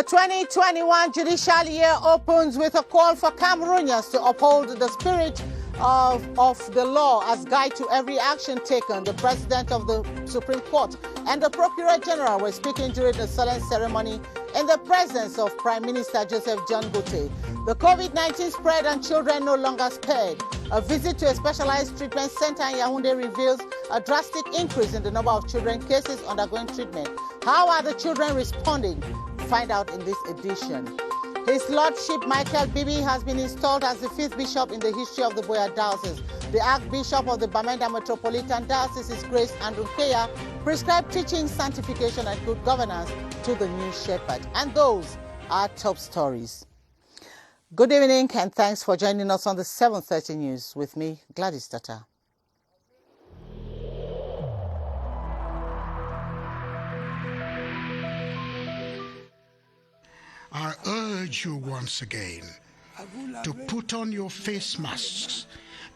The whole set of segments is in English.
2021 judicial year opens with a call for Cameroonians to uphold the spirit of the law as guide to every action taken. The President of the Supreme Court and the Procurator General were speaking during the solemn ceremony in the presence of Prime Minister Joseph John Gote. The COVID-19 spread and children no longer spared. A visit to a specialized treatment center in Yaoundé reveals a drastic increase in the number of children cases undergoing treatment. How are the children responding? Find out in this edition. His Lordship Michael Bibi has been installed as the 5th bishop in the history of the Boya Diocese. The Archbishop of the Bamenda Metropolitan Diocese, His Grace Andrew Keya, prescribed teaching, sanctification and good governance to the new shepherd. And those are top stories. Good evening and thanks for joining us on the 7:30 News with me, Gladys Tata. I urge you once again to put on your face masks,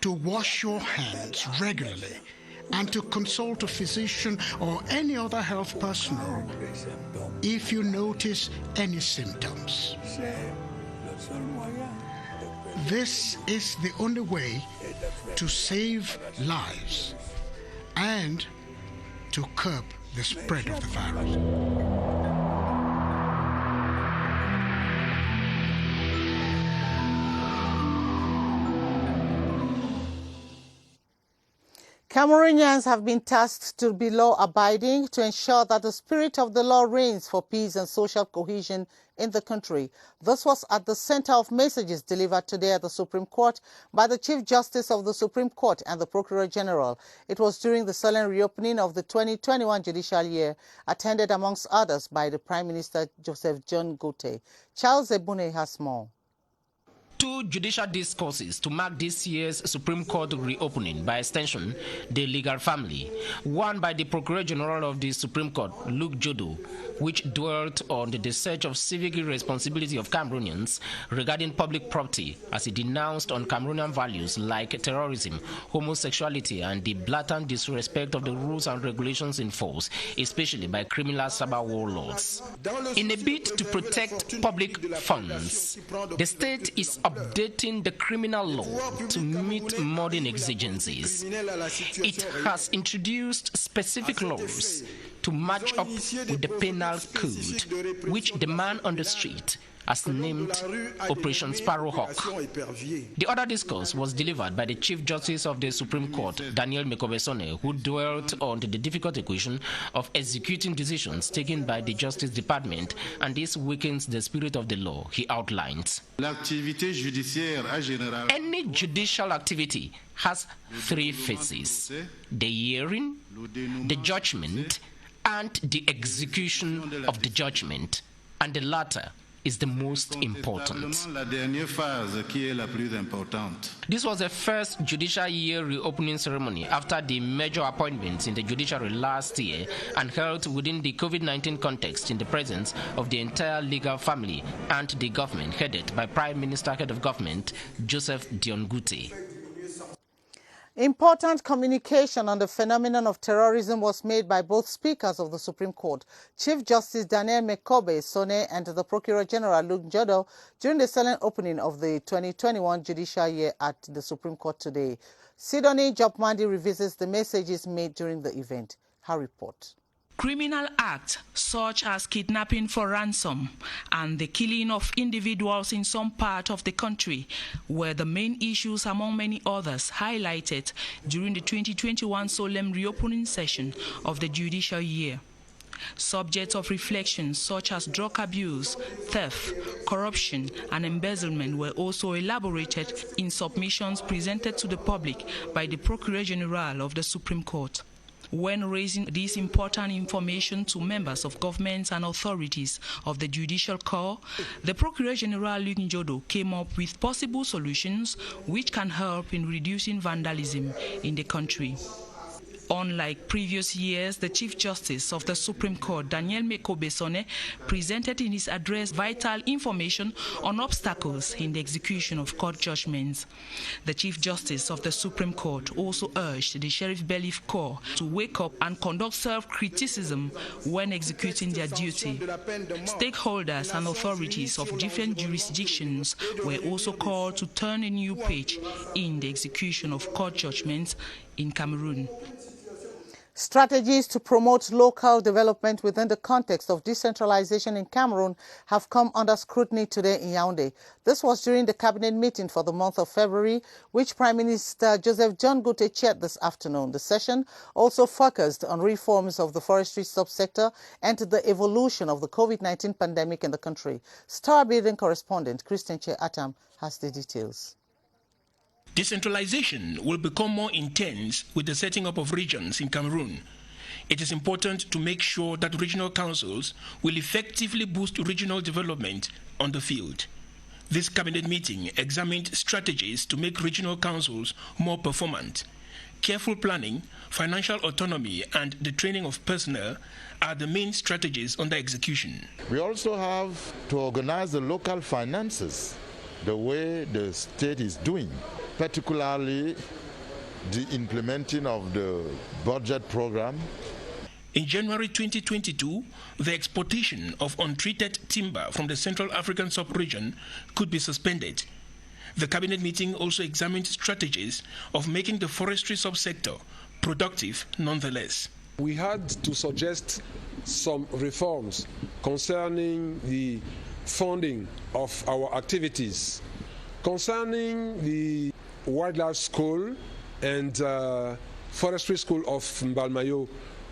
to wash your hands regularly, and to consult a physician or any other health personnel if you notice any symptoms. This is the only way to save lives and to curb the spread of the virus. Cameroonians have been tasked to be law-abiding to ensure that the spirit of the law reigns for peace and social cohesion in the country. This was at the center of messages delivered today at the Supreme Court by the Chief Justice of the Supreme Court and the Procurator General. It was during the solemn reopening of the 2021 judicial year, attended amongst others by the Prime Minister Joseph John Gote. Charles Ebune has more. Two judicial discourses to mark this year's Supreme Court reopening, by extension, the legal family. One by the Procurator General of the Supreme Court, Luke Jodo, which dwelt on the search of civic responsibility of Cameroonians regarding public property as he denounced on Cameroonian values like terrorism, homosexuality, and the blatant disrespect of the rules and regulations in force, especially by criminal cyber warlords. In a bid to protect public funds, the state is updating the criminal law to meet modern exigencies. It has introduced specific laws to match up with the penal code, which the man on the street has named Operation Sparrowhawk. The other discourse was delivered by the Chief Justice of the Supreme Court, Daniel Mekobesone, who dwelt on the difficult equation of executing decisions taken by the Justice Department, and this weakens the spirit of the law, he outlined. Any judicial activity has three phases: the hearing, the judgment, and the execution of the judgment, and the latter is the most important. This was the first judicial year reopening ceremony after the major appointments in the judiciary last year and held within the COVID-19 context in the presence of the entire legal family and the government headed by Prime Minister, Head of Government, Joseph Dion Gote. Important communication on the phenomenon of terrorism was made by both speakers of the Supreme Court, Chief Justice Daniel Mekobesone and the Procurator General Luke Jodo, during the solemn opening of the 2021 judicial year at the Supreme Court today. Sidonie Jopmandi revisits the messages made during the event. Her report. Criminal acts such as kidnapping for ransom and the killing of individuals in some part of the country were the main issues among many others highlighted during the 2021 solemn reopening session of the judicial year. Subjects of reflection such as drug abuse, theft, corruption, and embezzlement were also elaborated in submissions presented to the public by the Procurator General of the Supreme Court. When raising this important information to members of governments and authorities of the Judicial Corps, the Procurator General Luke Jodo came up with possible solutions which can help in reducing vandalism in the country. Unlike previous years, the Chief Justice of the Supreme Court, Daniel Meko-Besone, presented in his address vital information on obstacles in the execution of court judgments. The Chief Justice of the Supreme Court also urged the Sheriff Bailiff Corps to wake up and conduct self-criticism when executing their duty. Stakeholders and authorities of different jurisdictions were also called to turn a new page in the execution of court judgments in Cameroon. Strategies to promote local development within the context of decentralization in Cameroon have come under scrutiny today in Yaoundé. This was during the cabinet meeting for the month of February, which Prime Minister Joseph John Goute chaired this afternoon. The session also focused on reforms of the forestry subsector and the evolution of the COVID-19 pandemic in the country. Star Building correspondent Christian Che Atam has the details. Decentralization will become more intense with the setting up of regions in Cameroon. It is important to make sure that regional councils will effectively boost regional development on the field. This cabinet meeting examined strategies to make regional councils more performant. Careful planning, financial autonomy, and the training of personnel are the main strategies under execution. We also have to organize the local finances the way the state is doing, particularly the implementing of the budget program. In January 2022, the exportation of untreated timber from the Central African sub-region could be suspended. The cabinet meeting also examined strategies of making the forestry subsector productive nonetheless. We had to suggest some reforms concerning the funding of our activities. Concerning the wildlife school and forestry school of Mbalmayo,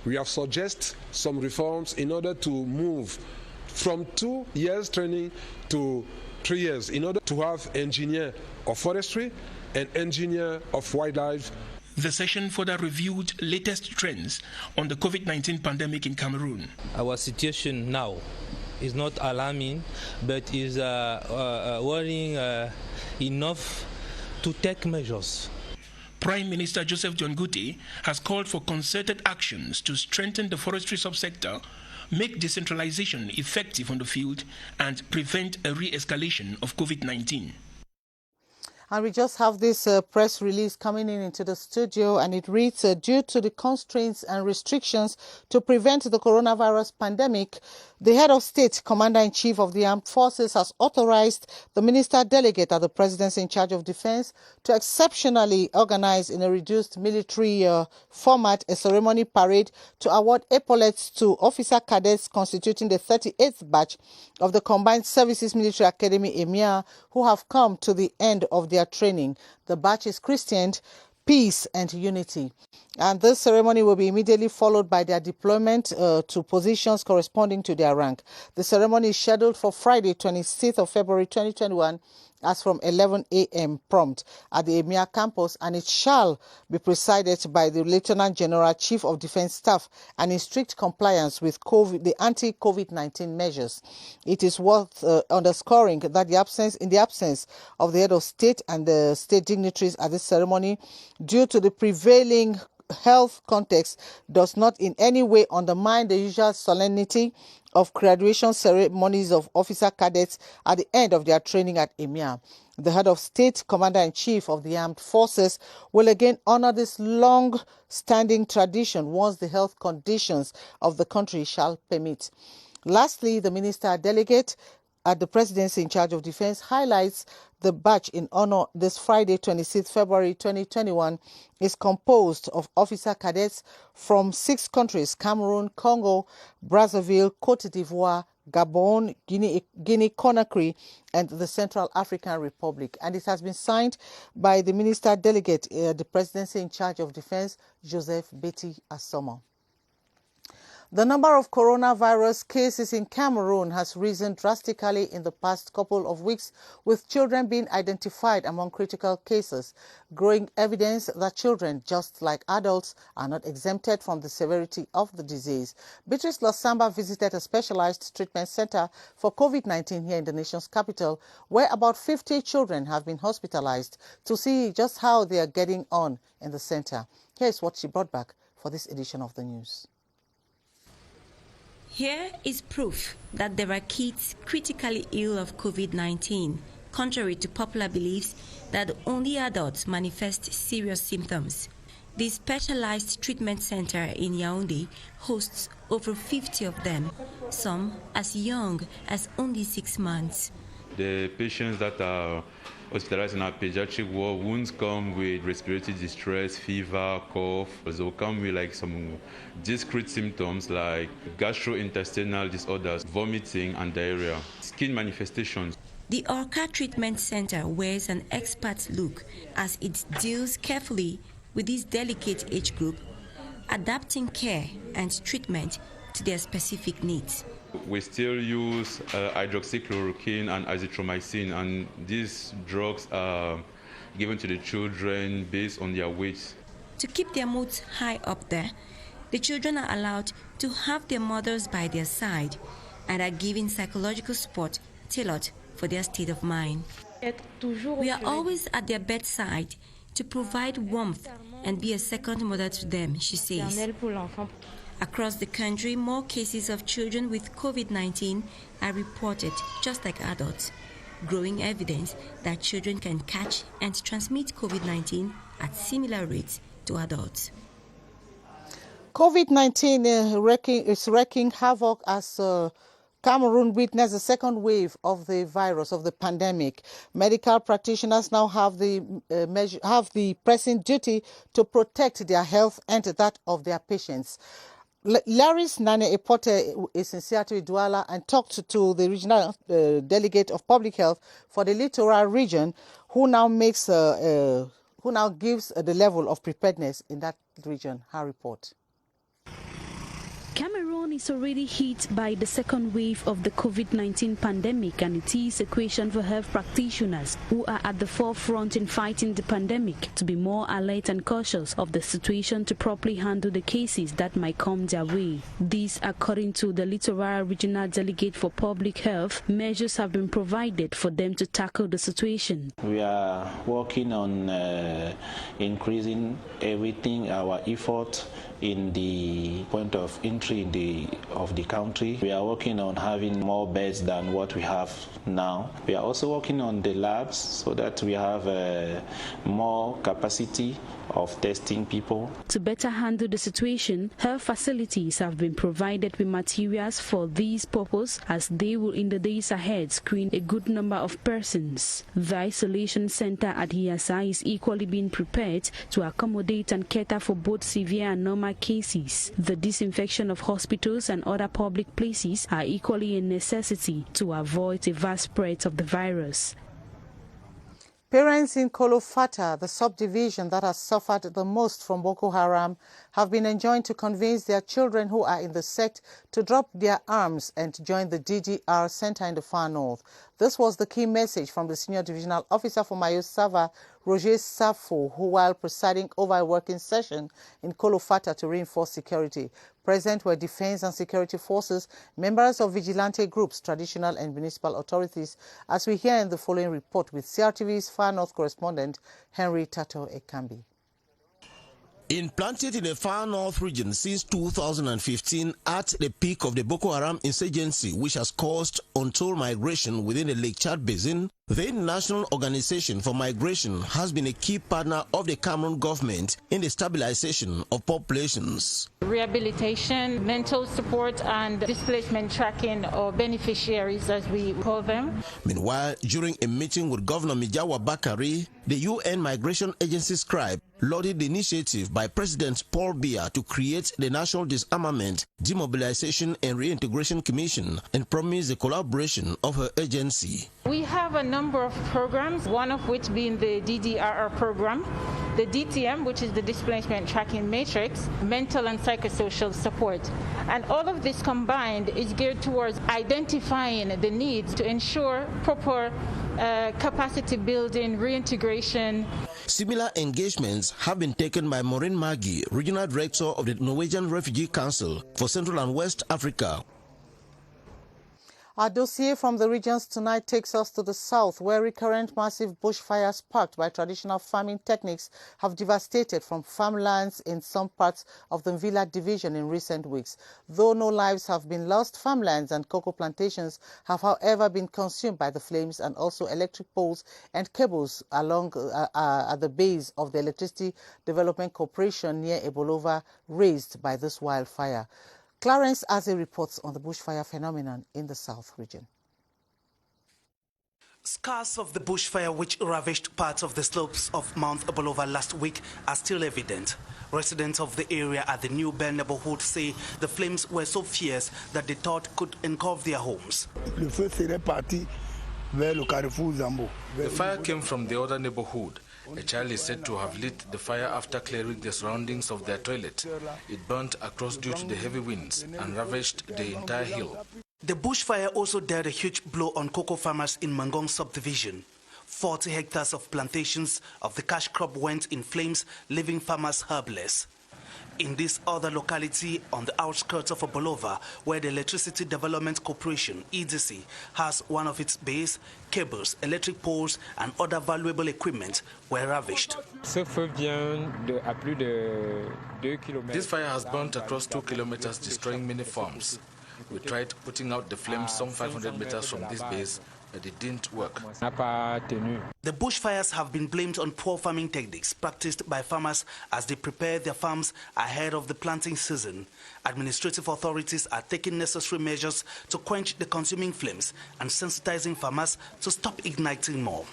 we have suggested some reforms in order to move from 2 years training to 3 years in order to have engineer of forestry and engineer of wildlife. The session further reviewed latest trends on the COVID-19 pandemic in Cameroon. Our situation now is not alarming, but is worrying enough to take measures. Prime Minister Joseph John Goute has called for concerted actions to strengthen the forestry subsector, make decentralization effective on the field, and prevent a re-escalation of COVID-19. And we just have this press release coming into the studio, and it reads, due to the constraints and restrictions to prevent the coronavirus pandemic, the head of state, Commander-in-Chief of the Armed Forces, has authorized the minister delegate at the presidency in charge of defense to exceptionally organize in a reduced military format a ceremony parade to award epaulets to officer cadets constituting the 38th batch of the Combined Services Military Academy, EMIA, who have come to the end of their training. The batch is christened Peace and Unity. And this ceremony will be immediately followed by their deployment to positions corresponding to their rank. The ceremony is scheduled for Friday, 26th of February 2021, as from 11 a.m. prompt at the EMIA campus, and it shall be presided by the Lieutenant General Chief of Defense Staff and in strict compliance with the anti-COVID-19 measures. It is worth underscoring that in the absence of the head of state and the state dignitaries at this ceremony, due to the prevailing health context, does not in any way undermine the usual solemnity of graduation ceremonies of officer cadets at the end of their training at EMIA. The head of state, Commander-in-Chief of the Armed Forces, will again honor this long-standing tradition once the health conditions of the country shall permit. Lastly, the minister delegate at the presidency in charge of defense highlights the batch in honor this Friday, 26 February 2021, is composed of officer cadets from 6 countries: Cameroon, Congo, Brazzaville, Côte d'Ivoire, Gabon, Guinea-Conakry, and the Central African Republic. And it has been signed by the minister delegate at the presidency in charge of defense, Joseph Betty Assomo. The number of coronavirus cases in Cameroon has risen drastically in the past couple of weeks, with children being identified among critical cases, growing evidence that children, just like adults, are not exempted from the severity of the disease. Beatrice Losamba visited a specialized treatment center for COVID-19 here in the nation's capital, where about 50 children have been hospitalized, to see just how they are getting on in the center. Here's what she brought back for for this edition of the news. Here is proof that there are kids critically ill of COVID-19, contrary to popular beliefs that only adults manifest serious symptoms. The specialized treatment center in Yaoundé hosts over 50 of them, some as young as only 6 months. The patients that are hospitalized in our pediatric ward wounds come with respiratory distress, fever, cough. They will come with like some discrete symptoms like gastrointestinal disorders, vomiting and diarrhea, skin manifestations. The Orca Treatment Center wears an expert look as it deals carefully with this delicate age group, adapting care and treatment to their specific needs. We still use hydroxychloroquine and azithromycin, and these drugs are given to the children based on their weight. To keep their moods high up there, the children are allowed to have their mothers by their side and are given psychological support tailored for their state of mind. We are always at their bedside to provide warmth and be a second mother to them, she says. Across the country, more cases of children with COVID-19 are reported, just like adults, growing evidence that children can catch and transmit COVID-19 at similar rates to adults. COVID-19 is wreaking havoc as Cameroon witnessed the second wave of the virus, of the pandemic. Medical practitioners now have the pressing duty to protect their health and that of their patients. Laris Nane Epote is in Seattle, Douala, and talked to the regional delegate of public health for the littoral region, who now gives the level of preparedness in that region. Her report. Cameroon is already hit by the second wave of the COVID-19 pandemic, and it is a question for health practitioners who are at the forefront in fighting the pandemic to be more alert and cautious of the situation to properly handle the cases that might come their way. This, according to the Littoral Regional Delegate for Public Health, measures have been provided for them to tackle the situation. We are working on increasing everything, our effort in the point of entry of the country. We are working on having more beds than what we have now. We are also working on the labs so that we have more capacity of testing people. To better handle the situation, health facilities have been provided with materials for this purpose, as they will in the days ahead screen a good number of persons. The isolation center at Hiasa is equally being prepared to accommodate and cater for both severe and normal cases. The disinfection of hospitals and other public places are equally a necessity to avoid a vast spread of the virus. Parents in Kolofata, the subdivision that has suffered the most from Boko Haram, have been enjoined to convince their children who are in the sect to drop their arms and join the DDR center in the far north. This was the key message from the Senior Divisional Officer for Mayo Sava, Roger Safo, who, while presiding over a working session in Kolofata to reinforce security. Present were defense and security forces, members of vigilante groups, traditional and municipal authorities, as we hear in the following report with CRTV's Far North correspondent, Henry Tato Ekambi. Implanted in the Far North region since 2015 at the peak of the Boko Haram insurgency, which has caused untold migration within the Lake Chad Basin, the National Organization for Migration has been a key partner of the Cameroon government in the stabilization of populations. Rehabilitation, mental support, and displacement tracking, or beneficiaries as we call them. Meanwhile, during a meeting with Governor Mijawa Bakari, the UN Migration Agency scribe lauded the initiative by President Paul Biya to create the National Disarmament, Demobilization and Reintegration Commission and promised the collaboration of her agency. We have a number of programs, one of which being the DDRR program, the DTM, which is the Displacement Tracking Matrix, mental and psychosocial support. And all of this combined is geared towards identifying the needs to ensure proper capacity building, reintegration. Similar engagements have been taken by Maureen Maggie, Regional Director of the Norwegian Refugee Council for Central and West Africa. Our dossier from the regions tonight takes us to the south, where recurrent massive bushfires sparked by traditional farming techniques have devastated from farmlands in some parts of the Villa division in recent weeks. Though no lives have been lost, farmlands and cocoa plantations have, however, been consumed by the flames, and also electric poles and cables along at the base of the Electricity Development Corporation near Ebolova raised by this wildfire. Clarence Aze reports on the bushfire phenomenon in the south region. Scars of the bushfire which ravaged parts of the slopes of Mount Ebolova last week are still evident. Residents of the area at the New Bell neighborhood say the flames were so fierce that they thought could engulf their homes. The fire came from the other neighborhood. A child is said to have lit the fire after clearing the surroundings of their toilet. It burnt across due to the heavy winds and ravaged the entire hill. The bushfire also dealt a huge blow on cocoa farmers in Mangong subdivision. 40 hectares of plantations of the cash crop went in flames, leaving farmers helpless. In this other locality on the outskirts of Ebolova, where the Electricity Development Corporation, EDC, has one of its base, cables, electric poles and other valuable equipment were ravished. This fire has burnt across 2 kilometers, destroying many farms. We tried putting out the flames some 500 meters from this base, but it didn't work. The bushfires have been blamed on poor farming techniques practiced by farmers as they prepare their farms ahead of the planting season. Administrative authorities are taking necessary measures to quench the consuming flames and sensitizing farmers to stop igniting more.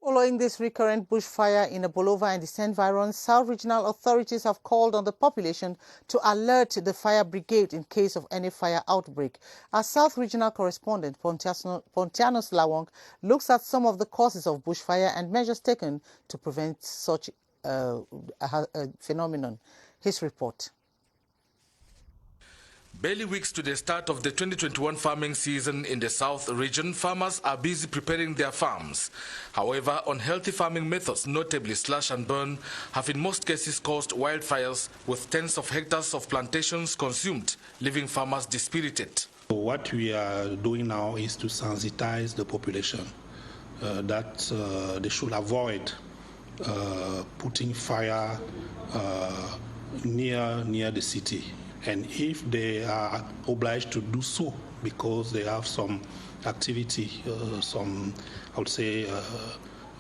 Following this recurrent bushfire in Ebolova and its environs, South regional authorities have called on the population to alert the fire brigade in case of any fire outbreak. Our South regional correspondent, Pontianos Lawang, looks at some of the causes of bushfire and measures taken to prevent such a phenomenon. His report. Barely weeks to the start of the 2021 farming season in the South region, farmers are busy preparing their farms. However, unhealthy farming methods, notably slash and burn, have in most cases caused wildfires with tens of hectares of plantations consumed, leaving farmers dispirited. What we are doing now is to sensitize the population that they should avoid putting fire near the city. And if they are obliged to do so because they have some activity,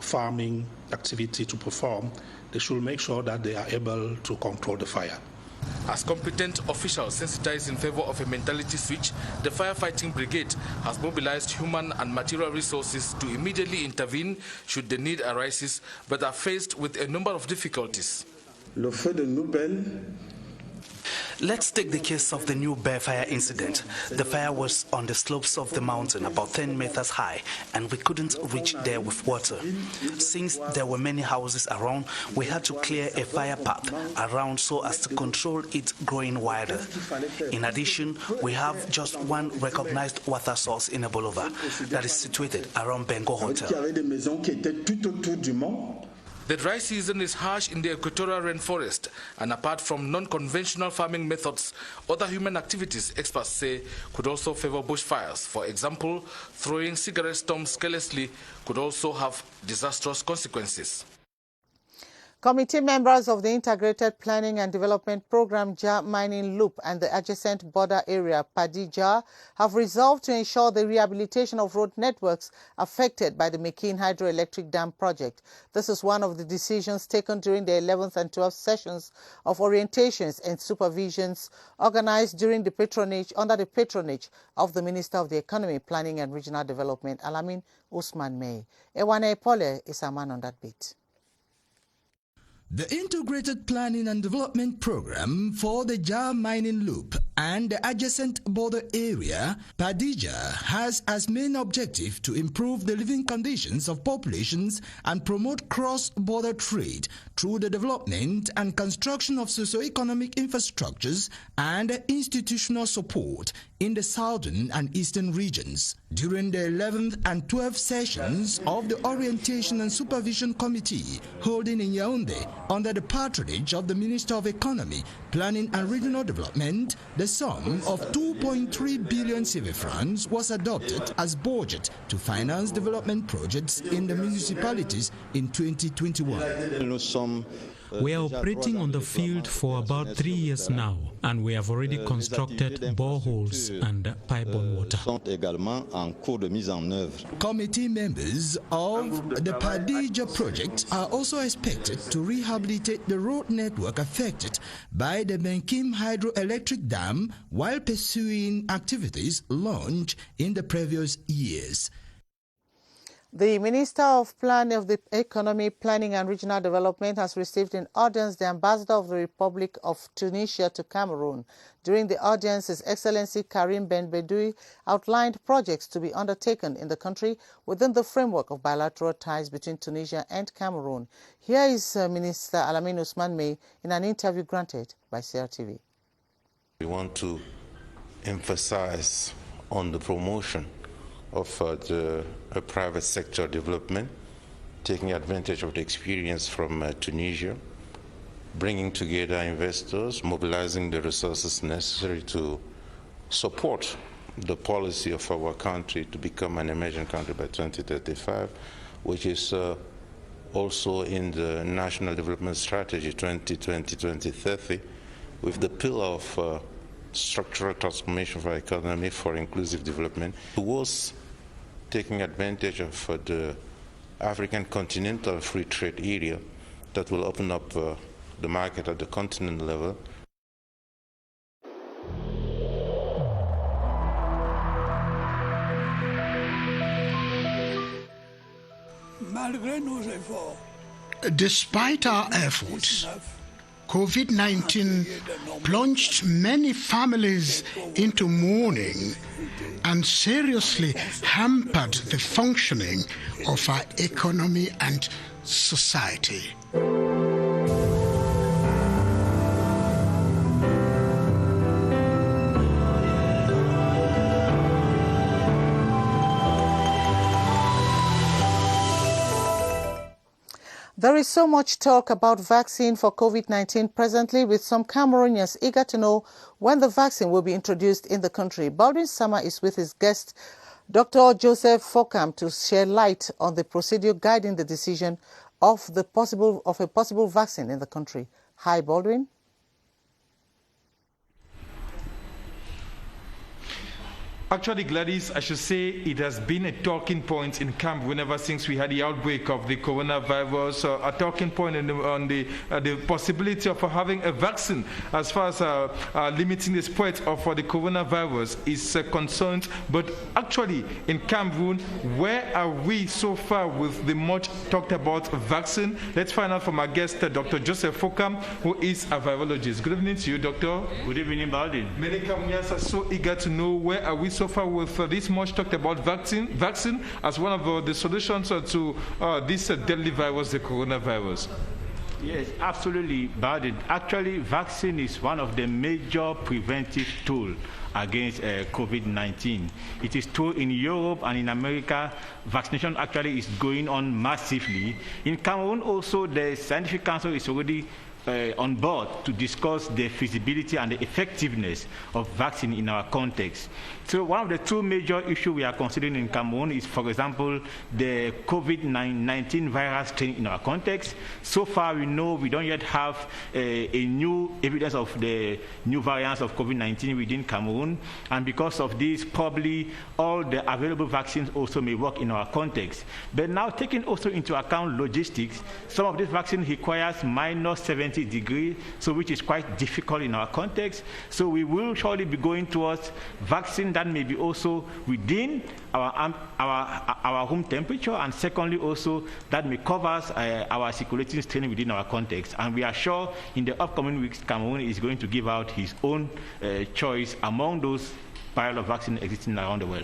farming activity to perform, they should make sure that they are able to control the fire. As competent officials sensitized in favor of a mentality switch, the firefighting brigade has mobilized human and material resources to immediately intervene should the need arises, but are faced with a number of difficulties. Le feu de Nouvelle. Let's take the case of the New Bear fire incident. The fire was on the slopes of the mountain, about 10 meters high, and we couldn't reach there with water. Since there were many houses around, we had to clear a fire path around so as to control it growing wider. In addition, we have just one recognized water source in Ebolova that is situated around Bengo Hotel. The dry season is harsh in the equatorial rainforest, and apart from non-conventional farming methods, other human activities, experts say, could also favor bushfires. For example, throwing cigarette stumps carelessly could also have disastrous consequences. Committee members of the Integrated Planning and Development Program JA Mining Loop and the adjacent border area Padilla have resolved to ensure the rehabilitation of road networks affected by the McKean Hydroelectric Dam project. This is one of the decisions taken during the 11th and 12th sessions of orientations and supervisions organized during the patronage, under the patronage of the Minister of the Economy, Planning and Regional Development, Alamin Usman May. Ewane Epole is a man on that beat. The Integrated Planning and Development Program for the JA Mining Loop and the adjacent border area, Padilla, has as main objective to improve the living conditions of populations and promote cross-border trade through the development and construction of socio-economic infrastructures and institutional support in the southern and eastern regions. During the 11th and 12th sessions of the Orientation and Supervision Committee holding in Yaoundé under the patronage of the Minister of Economy, Planning and Regional Development, the sum of 2.3 billion CFA francs was adopted as budget to finance development projects in the municipalities in 2021. We are operating on the field for about 3 years now, and we have already constructed boreholes and pipe-borne water. Committee members of the Padilla project are also expected to rehabilitate the road network affected by the Benkim hydroelectric dam while pursuing activities launched in the previous years. The Minister of the Economy, Planning and Regional Development has received in audience the Ambassador of the Republic of Tunisia to Cameroon. During the audience, His Excellency Karim Ben Bedoui outlined projects to be undertaken in the country within the framework of bilateral ties between Tunisia and Cameroon. Here is Minister Alamin Ousmane Mey in an interview granted by Crtv. We want to emphasize on the promotion of the private sector development, taking advantage of the experience from Tunisia, bringing together investors, mobilizing the resources necessary to support the policy of our country to become an emerging country by 2035, which is also in the National Development Strategy 2020-2030, with the pillar of structural transformation of our economy for inclusive development, towards taking advantage of the African continental free trade area that will open up the market at the continent level. Despite our efforts, COVID-19 plunged many families into mourning and seriously hampered the functioning of our economy and society. There is so much talk about vaccine for COVID-19 presently, with some Cameroonians eager to know when the vaccine will be introduced in the country. Baldwin Sama is with his guest, Dr. Joseph Fokam, to shed light on the procedure guiding the decision of a possible vaccine in the country. Hi, Baldwin. Actually, Gladys, I should say it has been a talking point in Cameroon ever since we had the outbreak of the coronavirus, a talking point on the possibility of having a vaccine as far as limiting the spread of the coronavirus is concerned. But actually, in Cameroon, where are we so far with the much talked about vaccine? Let's find out from our guest, Dr. Joseph Fokam, who is a virologist. Good evening to you, Doctor. Good evening, Baldwin. Many Cameroonians are so eager to know where are we so far with this much talked about vaccine as one of the solutions to this deadly virus, the coronavirus. Yes, absolutely, Baldwin. Actually, vaccine is one of the major preventive tools against COVID-19. It is true in Europe and in America, vaccination actually is going on massively. In Cameroon also, the Scientific Council is already on board to discuss the feasibility and the effectiveness of vaccine in our context. So one of the two major issues we are considering in Cameroon is, for example, the COVID-19 virus strain in our context. So far, we know we don't yet have a new evidence of the new variants of COVID-19 within Cameroon. And because of this, probably all the available vaccines also may work in our context. But now, taking also into account logistics, some of these vaccines requires -70 degrees, so which is quite difficult in our context. So we will surely be going towards vaccine that may be also within our room temperature, and secondly also that may cover our circulating strain within our context. And we are sure in the upcoming weeks Cameroon is going to give out his own choice among those pile of vaccine existing around the world.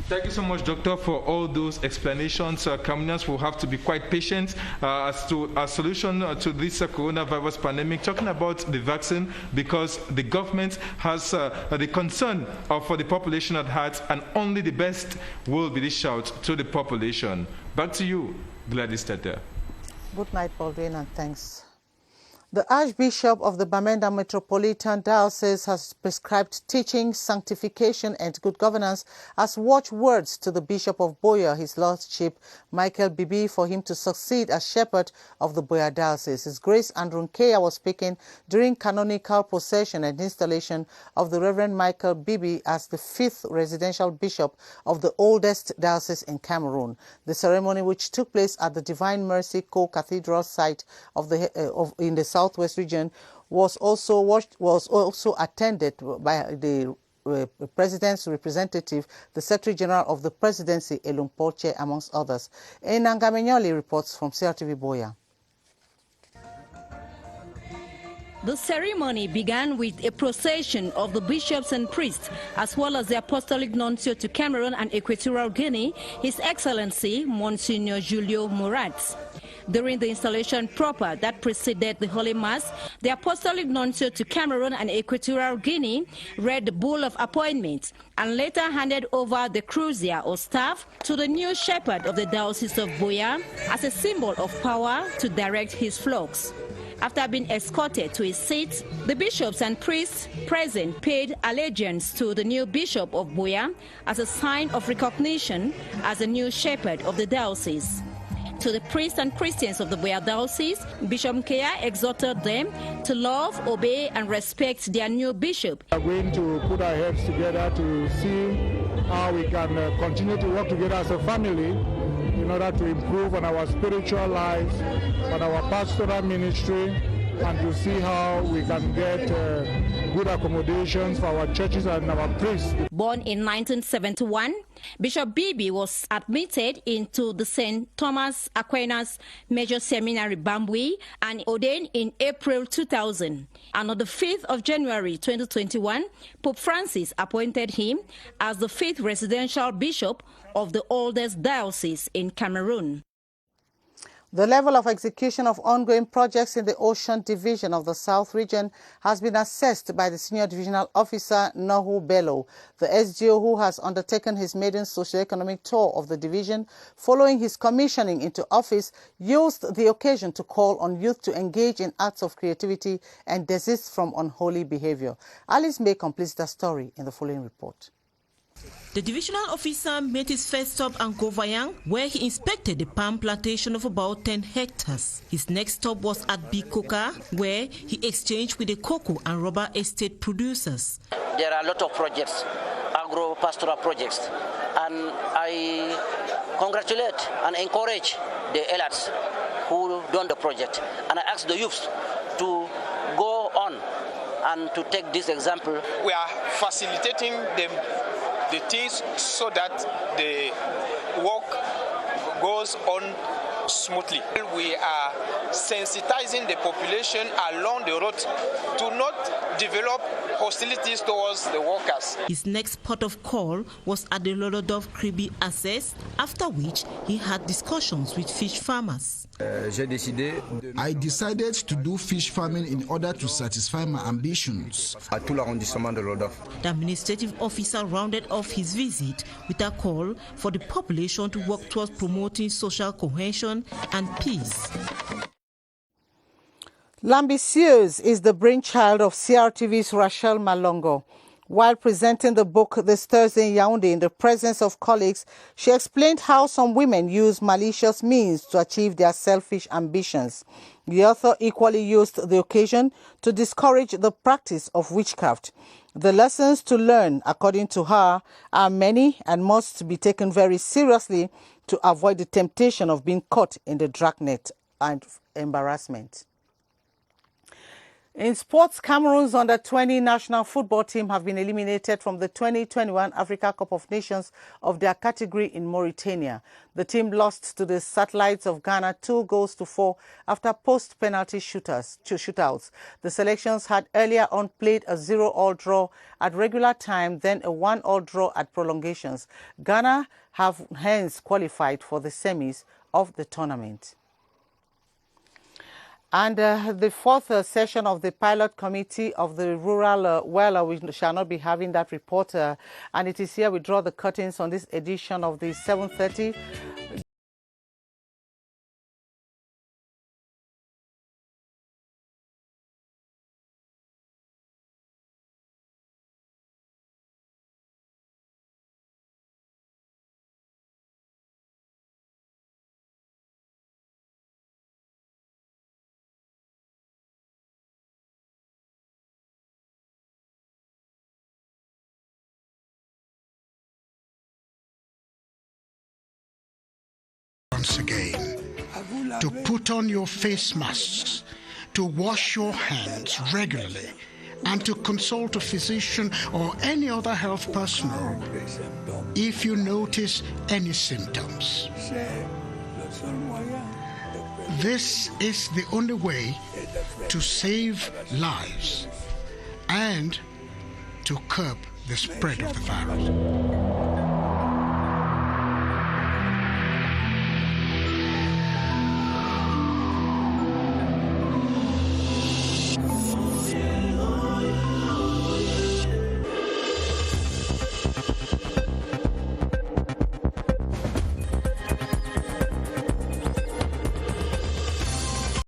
Thank you so much, Doctor, for all those explanations. Cameroonians will have to be quite patient as to a solution to this coronavirus pandemic, talking about the vaccine, because the government has the concern for the population at heart, and only the best will be dished out to the population. Back to you, Gladys Tete. Good night, Baldwin, and thanks. The Archbishop of the Bamenda Metropolitan Diocese has prescribed teaching, sanctification and good governance as watchwords to the Bishop of Buea, His Lordship Michael Bibi, for him to succeed as shepherd of the Buea Diocese. His Grace Andrew Nkea was speaking during canonical procession and installation of the Reverend Michael Bibi as the 5th residential bishop of the oldest diocese in Cameroon. The ceremony, which took place at the Divine Mercy Co-Cathedral site in the Southwest region, was also attended by the President's representative, the Secretary General of the Presidency, Elum Porche, amongst others. Ngamenyoli reports from Crtv Buea. The ceremony began with a procession of the bishops and priests, as well as the Apostolic Nuncio to Cameroon and Equatorial Guinea, His Excellency Monsignor Julio Murat. During the installation proper that preceded the Holy Mass, the Apostolic Nuncio to Cameroon and Equatorial Guinea read the Bull of Appointment and later handed over the crucier or staff to the new shepherd of the Diocese of Buea as a symbol of power to direct his flocks. After being escorted to his seat, the bishops and priests present paid allegiance to the new bishop of Buea as a sign of recognition as the new shepherd of the diocese. To the priests and Christians of the Buea Diocese, Bishop Nkea exhorted them to love, obey, and respect their new bishop. We are going to put our heads together to see how we can continue to work together as a family in order to improve on our spiritual lives, on our pastoral ministry, and to see how we can get good accommodations for our churches and our priests. Born in 1971, Bishop Bibi was admitted into the St. Thomas Aquinas Major Seminary, Bambui, and ordained in April 2000. And on the 5th of January 2021, Pope Francis appointed him as the 5th residential bishop of the oldest diocese in Cameroon. The level of execution of ongoing projects in the Ocean Division of the South Region has been assessed by the Senior Divisional Officer Nohu Bello. The SGO, who has undertaken his maiden socio-economic tour of the division following his commissioning into office, used the occasion to call on youth to engage in acts of creativity and desist from unholy behavior. Alice May completes the story in the following report. The divisional officer made his first stop at Govayang, where he inspected the palm plantation of about 10 hectares. His next stop was at Bikoka, where he exchanged with the cocoa and rubber estate producers. There are a lot of projects, agro-pastoral projects, and I congratulate and encourage the elites who done the project. And I ask the youth to go on and to take this example. We are facilitating the things so that the work goes on smoothly. We are sensitizing the population along the road to not develop hostilities towards the workers. His next port of call was at the Lolodov Kribi access, after which he had discussions with fish farmers. I decided to do fish farming in order to satisfy my ambitions. The administrative officer rounded off his visit with a call for the population to work towards promoting social cohesion and peace. L'Ambitieuse is the brainchild of CRTV's Rachel Malongo. While presenting the book this Thursday in Yaoundé in the presence of colleagues, she explained how some women use malicious means to achieve their selfish ambitions. The author equally used the occasion to discourage the practice of witchcraft. The lessons to learn, according to her, are many and must be taken very seriously to avoid the temptation of being caught in the dragnet and embarrassment. In sports, Cameroon's under-20 national football team have been eliminated from the 2021 Africa Cup of Nations of their category in Mauritania. The team lost to the Satellites of Ghana 2-4 after post-penalty shootouts. The selections had earlier on played a 0-0 draw at regular time, then a 1-1 draw at prolongations. Ghana have hence qualified for the semis of the tournament. And the fourth session of the pilot committee of the rural we shall not be having that report. And it is here we draw the curtains on this edition of the 7:30. once again to put on your face masks, to wash your hands regularly, and to consult a physician or any other health personnel if you notice any symptoms. This is the only way to save lives and to curb the spread of the virus.